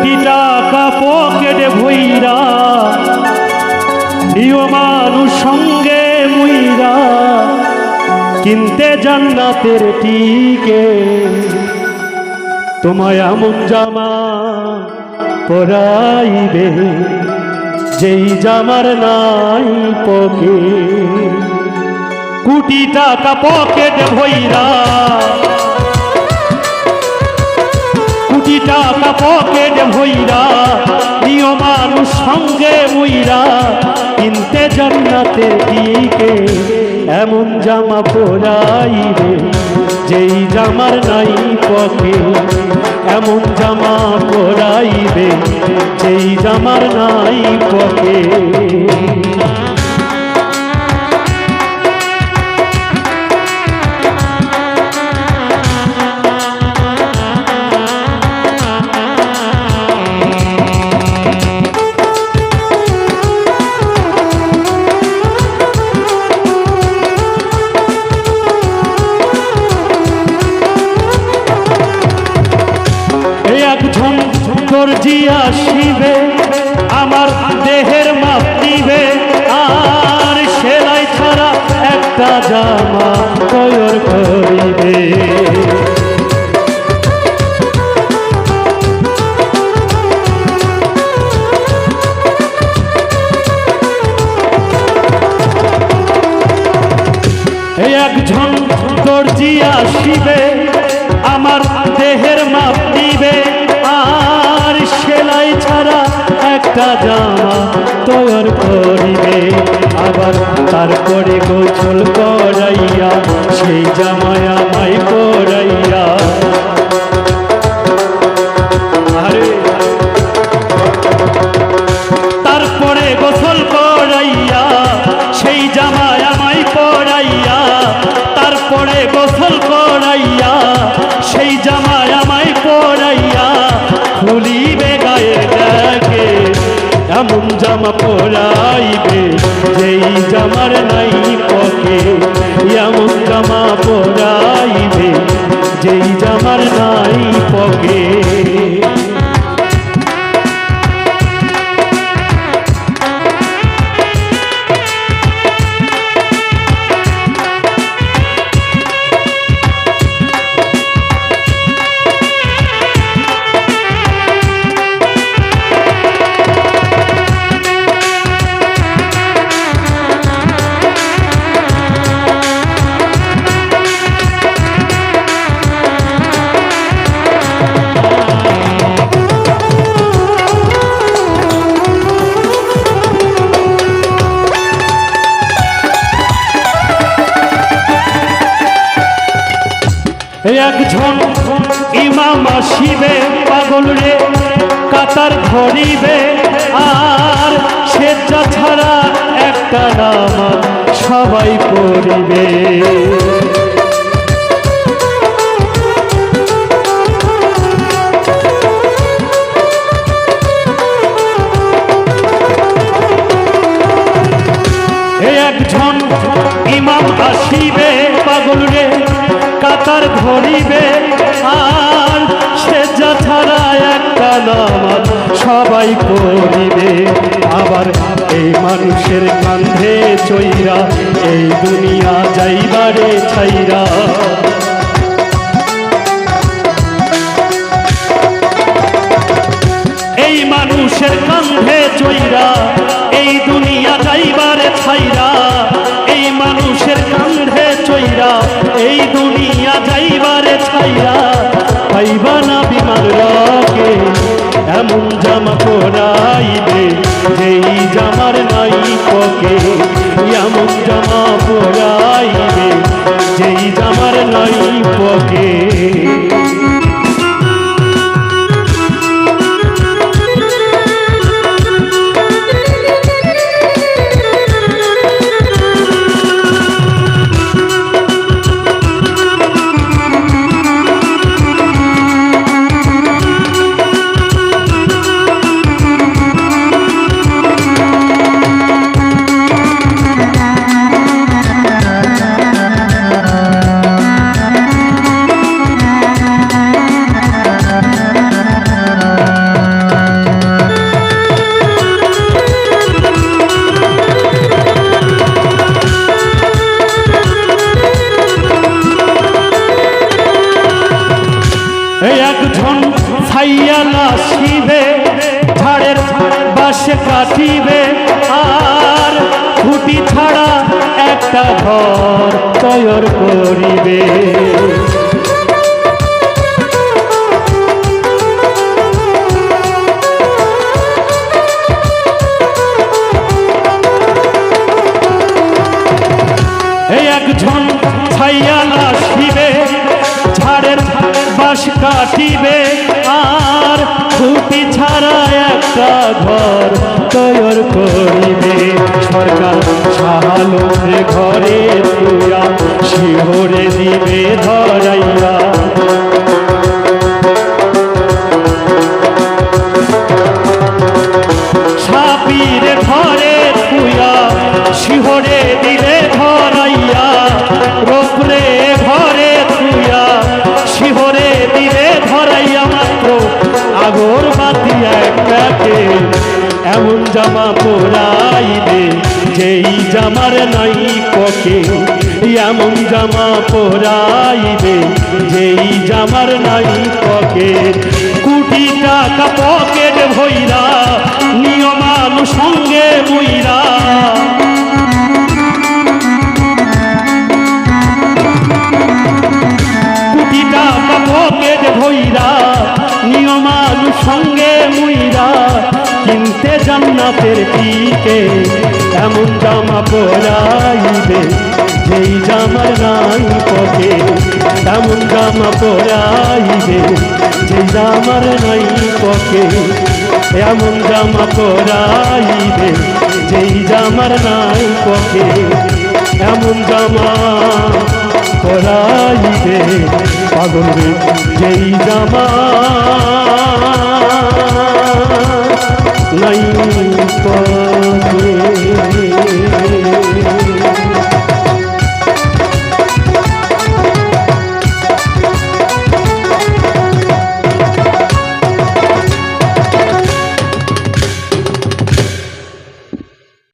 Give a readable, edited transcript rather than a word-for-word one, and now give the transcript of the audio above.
কোটি টাকা পকেটে ভইরা প্রিয় মানুষ সঙ্গে মুইরা কিনতে জান্নাতের টিকে তোমায় এমন জামা পরাইবে যেই জামার নাই পকে কোটি টাকা পকেটে ভইরা কোটি টাকা পকেটে ভইরা প্রিয় মানুষ সঙ্গে মুইরা কিনতে জান্নাতে দিকে এমন জামা পরাইবে যেই জামার নাই পকে এমন জামা পরাইবে যেই জামার নাই পকে একজন দর্জি আসিবে আমার দেহের মাপ দিবে আর সেলাই ছাড়া একটা জামা তৈরি করিবে একজন দর্জি আসিবে আমার দেহের মাপ দিবে আর সেলাই ছাড়া একটা জামা তৈরি করিবে আবার তারপরে গোসল করাইয়া সেই জামায় আমায় পরাইয়া তারপরে গোসল করাইয়া সেই জামায় আমায় পরাইয়া তারপরে গোসল করাইয়া সেই জামায় আমায় পরাইয়া খুলিবে গায়ে দেখে এমন জামা পরাইবে যেই জামার নাই পকে এমন জামা পরাইবে যেই জামার নাই পকে একজন ইমাম আসিবে পাগল রে কাতার ধরিবে আর সেজদা ছাড়া একটা নামাজ সবাই পড়িবে একজন ইমাম আসিবে পাগল রে কাতার ধরিবে আর সেজদা ছাড়া একটা নামাজ সবাই পড়িবে আবার এই মানুষের কাঁধে চইরা এই দুনিয়া যাইবারে ছাইরা এই মানুষের কাঁধে চইরা এই দুনিয়া যাইবারে ছাইরা এই মানুষের কাঁধে চইরা এই দুনিয়া যাইবারে ছাইরা পাইবা না বিমান রাকে এমন জামা পরাইবে যেই জামার নাই পকে এমন জামা পরাইবে যেই জামার নাই পকে ছাইয়ালা শিবে ঝাড়ের বাসে কাটিবে আর খুঁটি ছাড়া একটা ঘর তৈর করিবে। একজন ছাইয়ালা শিবে ঝাড়ের বাস কাটিবে আর খুঁটি ছাড়া একটা ঘর তৈর করিবে। সরকার সাহালোকে ঘরে তুইয়া শিহরে দিবে ধরাইয়া। সাপির ঘরে তুইয়া শিহরে দিলে ধরাইয়া। রোপরে ঘরে তুইয়া শিহরে দিলে ধরাইয়া। মাত্র আগর বাতি একটাকে এমন জামা পরাইবে যেই জামার নাই পকে। এমন জামা পরাইবে যেই জামার নাই পকে। কোটি টাকা পকেট ভইরা নিয়মানু সঙ্গে বইরা। কোটি টাকা পকেট ভইরা নিয়মানু সঙ্গে মুইরা। কিনতে জান্নাতের টিকে এমন জামা পরাইবে যেই জামার নাই পকে। এমন জামা পরাইবে যেই জামার নাই পকে। এমন জামা পরাইবে যেই জামার নাই পকে। এমন জামা পরাইবে পাগল রে যেই জামা নাই পকে।